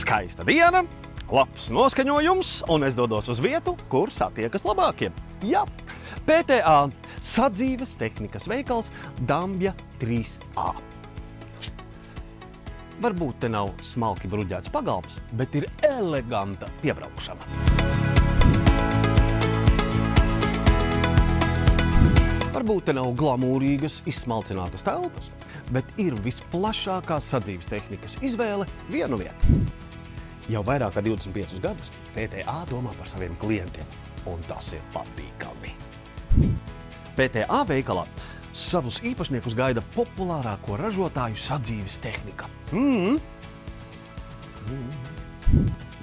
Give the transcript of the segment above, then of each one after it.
Skaista diena, labs noskaņojums, un es dodos uz vietu, kur satiekas labākie. Jā, PTA sadzīves tehnikas veikals Dambja 3A. Varbūt te nav smalki bruģēts pagalms, bet ir eleganta piebraukšana. Varbūt te nav glamūrīgas, izsmalcinātas telpas, bet ir visplašākās sadzīves tehnikas izvēle vienu vietu. Jau vairāk kā 25 gadus PTA domā par saviem klientiem, un tas ir patīkami. PTA veikalā savus īpašniekus gaida populārāko ražotāju sadzīves tehnika.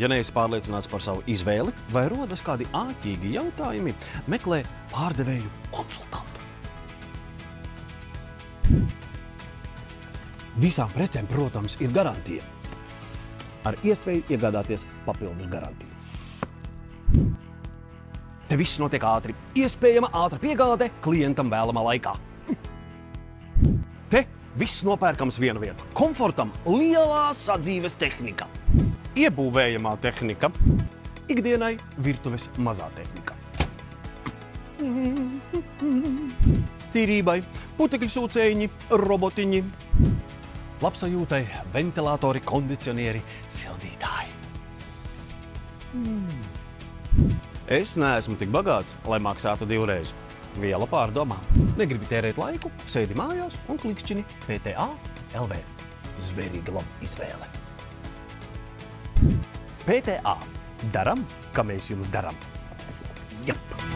Ja neesi pārliecināts par savu izvēli vai rodas kādi āķīgi jautājumi, meklē pārdevēju konsultantu. Visām precēm, protams, ir garantija, ar iespēju iegādāties papildus garantiju. Te viss notiek ātri, iespējama ātra piegāde klientam vēlamā laikā. Te viss nopērkams vienu vietu. Komfortam lielā sadzīves tehnika. Iebūvējamā tehnika. Ikdienai virtuves mazā tehnika. Tīrībai putekļu sūcējiņi, robotiņi. Labsajūtai ventilātori, kondicionieri, sildītāji. Es neesmu tik bagāts, lai maksātu divreiz. Viela pārdomām. Negribi tērēt laiku, sēdi mājās un klikšķini PTA LV. Zverīgi laba izvēle. PTA. Daram, kā mēs jums daram. Jap!